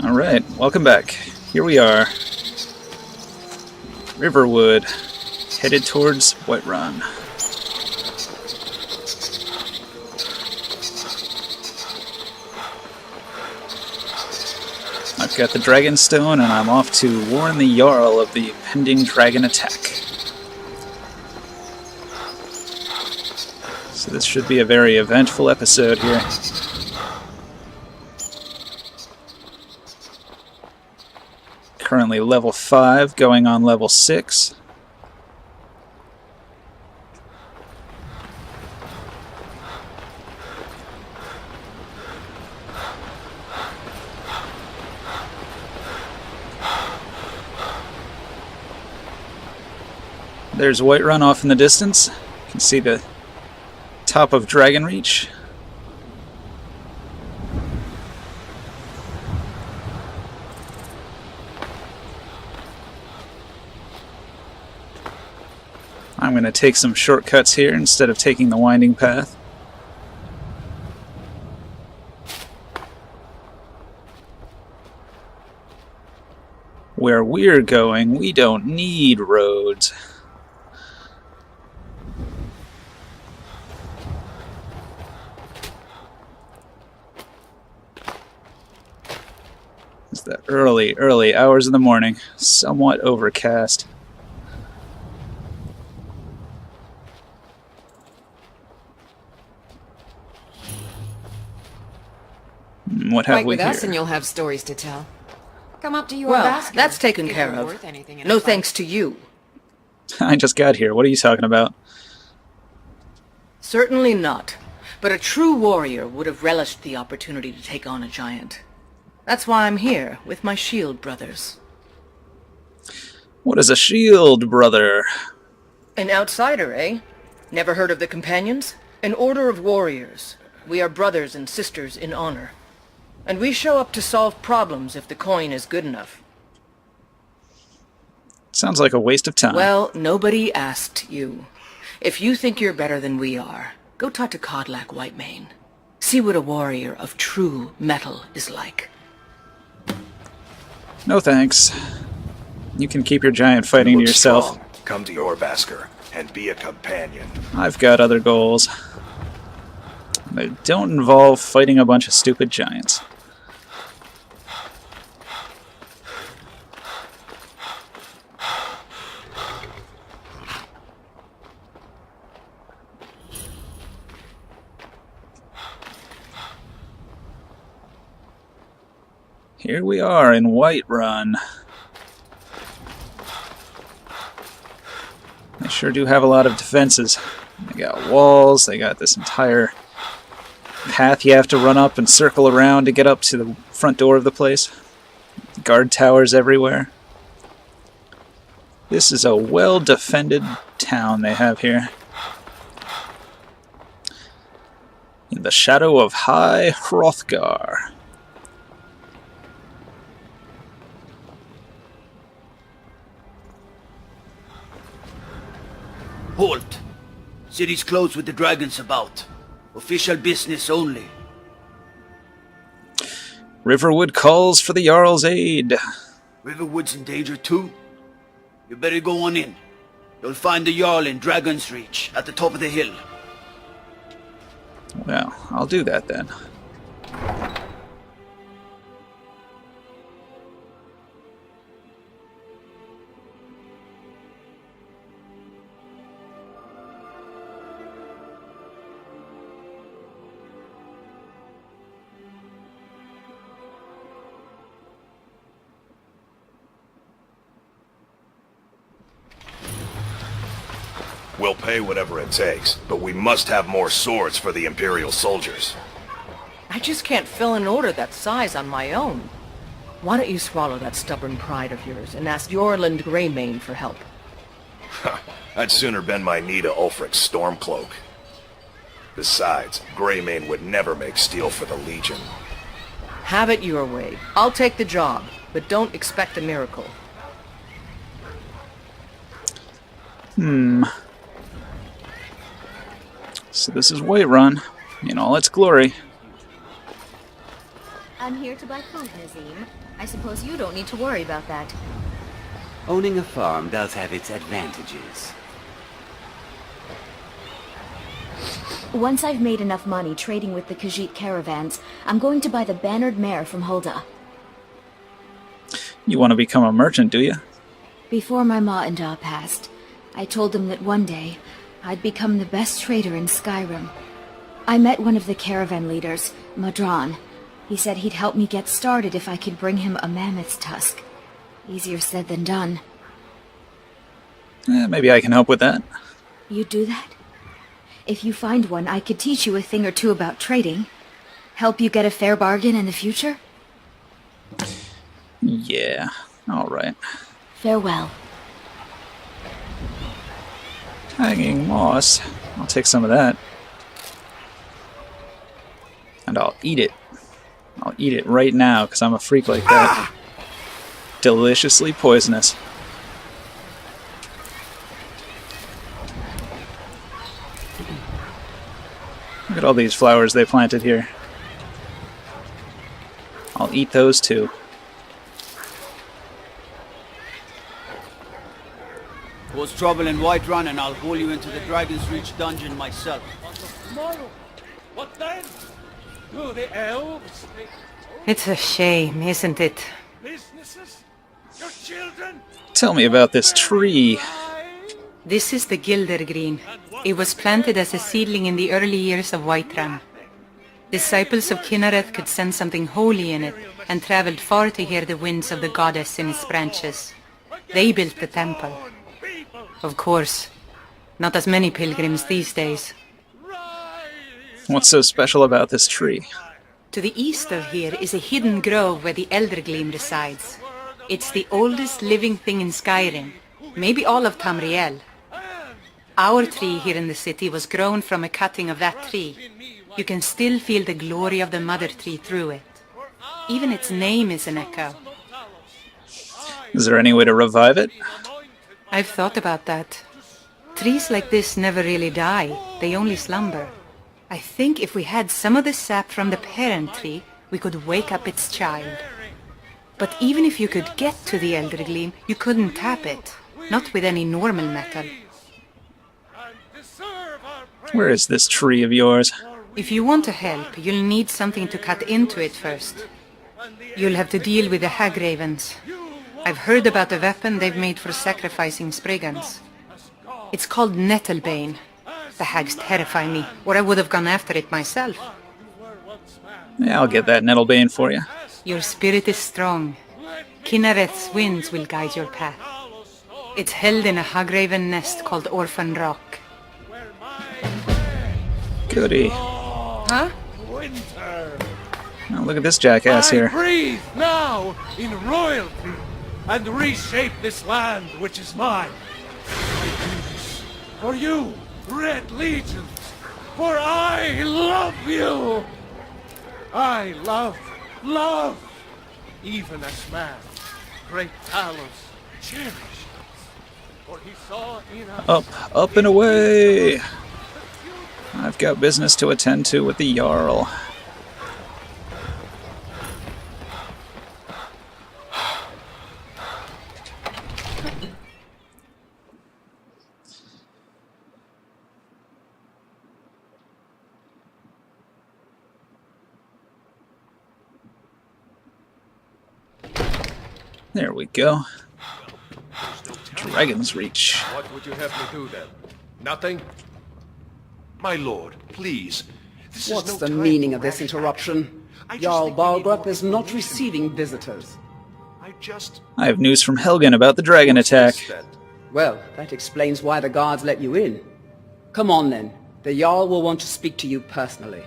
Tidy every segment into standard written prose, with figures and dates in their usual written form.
Alright, welcome back. Here we are. Riverwood, headed towards Whiterun. I've got the Dragon Stone, and I'm off to warn the Jarl of the impending dragon attack. So this should be a very eventful episode here. Currently level 5, going on level 6. There's Whiterun off in the distance. You can see the top of Dragon Reach. I'm going to take some shortcuts here instead of taking the winding path. Where we're going, we don't need roads. It's the early hours of the morning, somewhat overcast. What have Fight we with here? us and you'll have stories to tell. Come up to your Well, basket. that's taken if care you're of. worth anything in a No fight. thanks to you. I just got here. What are you talking about? Certainly not. But a true warrior would have relished the opportunity to take on a giant. That's why I'm here, with my shield brothers. What is a shield, brother? An outsider, eh? Never heard of the Companions? An order of warriors. We are brothers and sisters in honor. And we show up to solve problems if the coin is good enough. Sounds like a waste of time. Well, nobody asked you. If you think you're better than we are, go talk to Codlac Whitemane. See what a warrior of true metal is like. No thanks. You can keep your giant fighting to Look yourself. strong. Come to your Basker and be a companion. I've got other goals. They don't involve fighting a bunch of stupid giants. Here we are in Whiterun. They sure do have a lot of defenses. They got walls, they got this entire path you have to run up and circle around to get up to the front door of the place. Guard towers everywhere. This is a well-defended town they have here. In the shadow of High Hrothgar. Halt! City's closed with the dragons about. Official business only. Riverwood calls for the Jarl's aid. Riverwood's in danger too? You better go on in. You'll find the Jarl in Dragon's Reach, at the top of the hill. Well, I'll do that then. We'll pay whatever it takes, but we must have more swords for the Imperial soldiers. I just can't fill an order that size on my own. Why don't you swallow that stubborn pride of yours and ask Yorland Greymane for help? I'd sooner bend my knee to Ulfric's Stormcloak. Besides, Greymane would never make steel for the Legion. Have it your way. I'll take the job, but don't expect a miracle. So this is Whiterun in all its glory. I'm here to buy food, Nazim. I suppose you don't need to worry about that. Owning a farm does have its advantages. Once I've made enough money trading with the Khajiit caravans, I'm going to buy the bannered mare from Hulda. You want to become a merchant, do you? Before my ma and Da passed, I told them that one day I'd become the best trader in Skyrim. I met one of the caravan leaders, Matrim. He said he'd help me get started if I could bring him a mammoth's tusk. Easier said than done. Maybe I can help with that. You'd do that? If you find one, I could teach you a thing or two about trading. Help you get a fair bargain in the future? Yeah, alright. Farewell. Hanging moss. I'll take some of that. And I'll eat it. I'll eat it right now, because I'm a freak like that. Deliciously poisonous. Look at all these flowers they planted here. I'll eat those too. Cause trouble in Whiterun and I'll haul you into the Dragon's Reach dungeon myself. Tomorrow? What then? Do the elves take It's a shame, isn't it? businesses? Your children? Tell me about this tree. This is the Gildergreen. It was planted as a seedling in the early years of Whiterun. Disciples of Kynareth could sense something holy in it and traveled far to hear the winds of the goddess in its branches. They built the temple. Of course, not as many pilgrims these days. What's so special about this tree? To the east of here is a hidden grove where the Eldergleam resides. It's the oldest living thing in Skyrim, maybe all of Tamriel. Our tree here in the city was grown from a cutting of that tree. You can still feel the glory of the mother tree through it. Even its name is an echo. Is there any way to revive it? I've thought about that. Trees like this never really die, they only slumber. I think if we had some of the sap from the parent tree, we could wake up its child. But even if you could get to the Eldergleam, you couldn't tap it. Not with any normal metal. Where is this tree of yours? If you want to help, you'll need something to cut into it first. You'll have to deal with the hag ravens. I've heard about the weapon they've made for sacrificing Spriggans. It's called Nettlebane. The hags terrify me, or I would have gone after it myself. Yeah, I'll get that Nettlebane for you. Your spirit is strong. Kynareth's winds will guide your path. It's held in a hagraven nest called Orphan Rock. Goody. Huh? Winter. Oh, look at this jackass I here. breathe now in royalty and reshape this land which is mine. I do this for you, Red Legions, for I love you. I love, even as man, great Talos cherished. For he saw in us Up and away! I've got business to attend to with the Jarl. There we go. Dragon's Reach. What would you have me do then? Nothing? My lord, please. This is What's no the time meaning for of this rash interruption? action. I just Jarl think we need Balgrup more is not food. receiving visitors. I have news from Helgen about the dragon attack. Well, that explains why the guards let you in. Come on then. The Jarl will want to speak to you personally.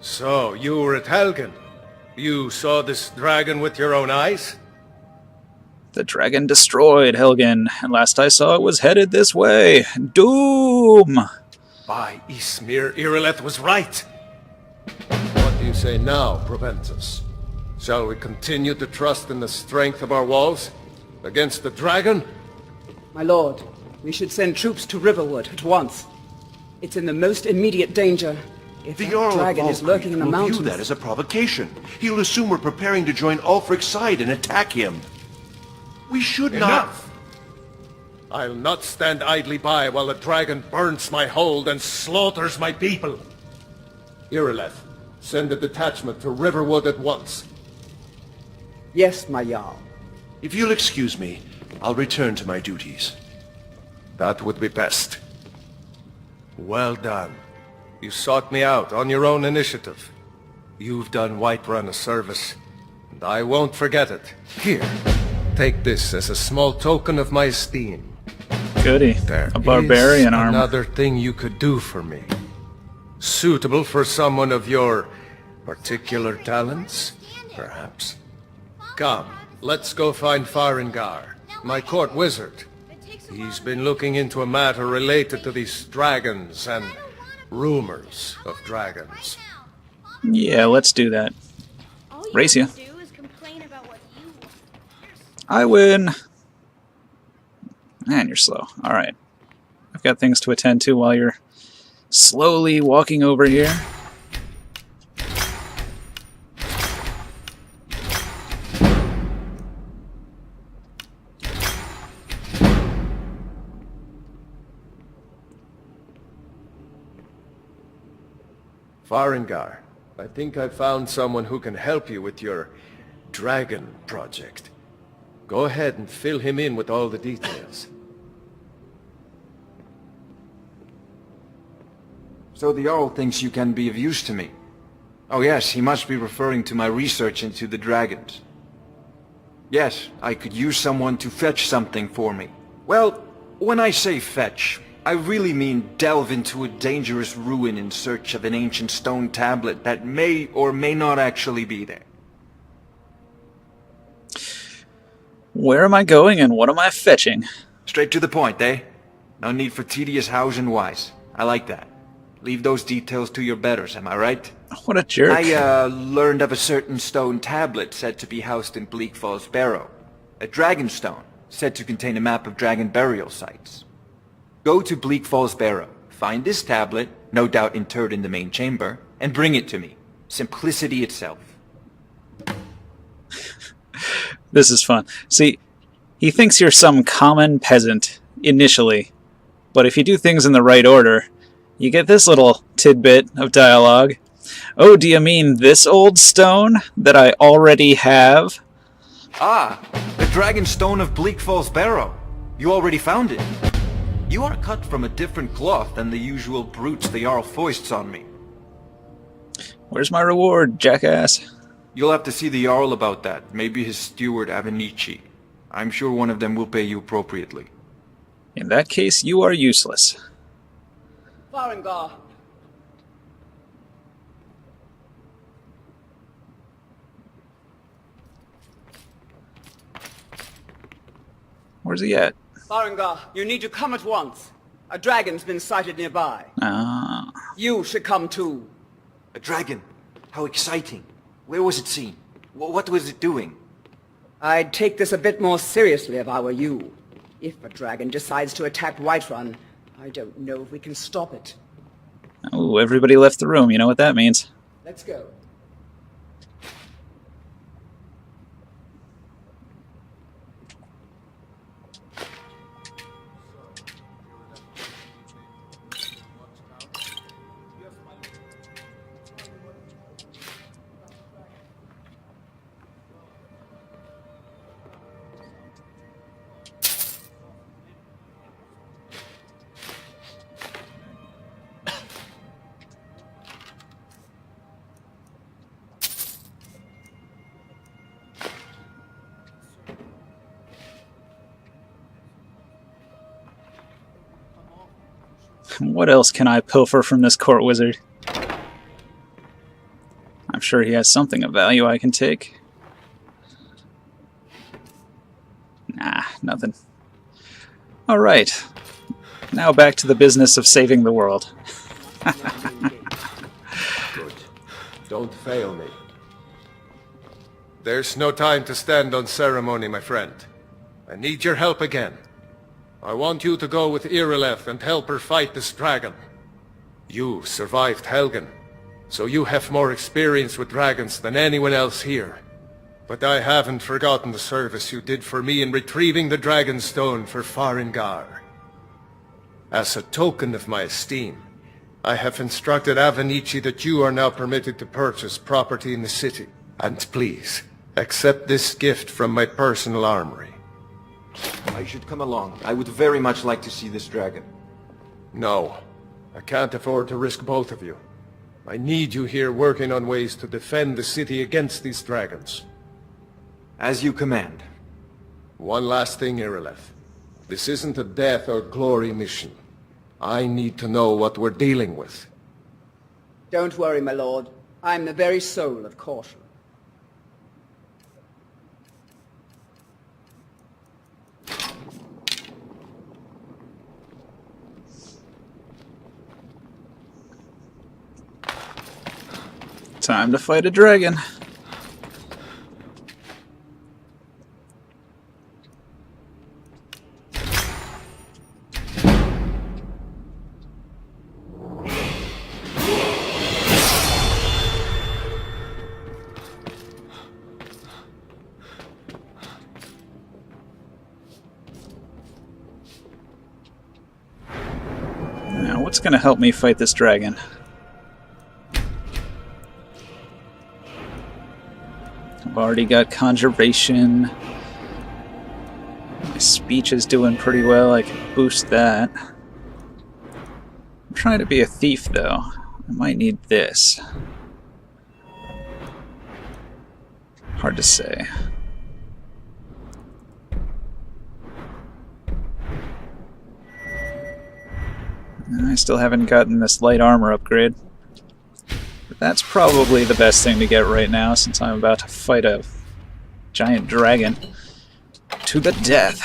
So, you were at Helgen. You saw this dragon with your own eyes? The dragon destroyed Helgen, and last I saw it was headed this way. Doom! By Ysmir, Irileth was right. What do you say now, Proventus? Shall we continue to trust in the strength of our walls? Against the dragon? My lord, we should send troops to Riverwood at once. It's in the most immediate danger. If The that Jarl of dragon is lurking in the will view mountains... that as a provocation. He'll assume we're preparing to join Ulfric's side and attack him. We should not... Enough! I'll not stand idly by while the dragon burns my hold and slaughters my people. Irileth, send a detachment to Riverwood at once. Yes, my Jarl. If you'll excuse me, I'll return to my duties. That would be best. Well done. You sought me out on your own initiative. You've done Whiterun a service, and I won't forget it. Here, take this as a small token of my esteem. Goody. There A barbarian is armor. another thing you could do for me. Suitable for someone of your particular talents, perhaps. Come, let's go find Farengar, my court wizard. He's been looking into a matter related to these dragons and rumors of dragons. Yeah, let's do that. Race you. I win. Man, you're slow. Alright. I've got things to attend to while you're slowly walking over here. Farengar, I think I found someone who can help you with your dragon project. Go ahead and fill him in with all the details. So the Jarl thinks you can be of use to me. Oh yes, he must be referring to my research into the dragons. Yes, I could use someone to fetch something for me. Well, when I say fetch, I really mean delve into a dangerous ruin in search of an ancient stone tablet that may or may not actually be there. Where am I going and what am I fetching? Straight to the point, eh? No need for tedious hows and whys. I like that. Leave those details to your betters, am I right? What a jerk. I, learned of a certain stone tablet said to be housed in Bleak Falls Barrow. A dragon stone, said to contain a map of dragon burial sites. Go to Bleak Falls Barrow, find this tablet, no doubt interred in the main chamber, and bring it to me. Simplicity itself. This is fun. See, he thinks you're some common peasant, initially. But if you do things in the right order, you get this little tidbit of dialogue. Oh, do you mean this old stone that I already have? Ah, the dragon stone of Bleak Falls Barrow. You already found it. You are cut from a different cloth than the usual brutes the Jarl foists on me. Where's my reward, jackass? You'll have to see the Jarl about that. Maybe his steward Avenici. I'm sure one of them will pay you appropriately. In that case, you are useless. Farengar. Where's he at? Farengar, you need to come at once. A dragon's been sighted nearby. Ah. You should come too. A dragon? How exciting. Where was it seen? What was it doing? I'd take this a bit more seriously if I were you. If a dragon decides to attack Whiterun, I don't know if we can stop it. Oh, everybody left the room. You know what that means. Let's go. What else can I pilfer from this court wizard? I'm sure he has something of value I can take. Nah, nothing. Alright. Now back to the business of saving the world. Good. Don't fail me. There's no time to stand on ceremony, my friend. I need your help again. I want you to go with Irileth and help her fight this dragon. You survived Helgen, so you have more experience with dragons than anyone else here. But I haven't forgotten the service you did for me in retrieving the Dragon Stone for Farengar. As a token of my esteem, I have instructed Avenici that you are now permitted to purchase property in the city. And please, accept this gift from my personal armory. I should come along. I would very much like to see this dragon. No, I can't afford to risk both of you. I need you here working on ways to defend the city against these dragons. As you command. One last thing, Irileth. This isn't a death or glory mission. I need to know what we're dealing with. Don't worry, my lord. I'm the very soul of caution. Time to fight a dragon. Now, what's going to help me fight this dragon? I've already got conjuration. My speech is doing pretty well. I can boost that. I'm trying to be a thief, though. I might need this. Hard to say. And I still haven't gotten this light armor upgrade. But that's probably the best thing to get right now, since I'm about to fight a giant dragon to the death.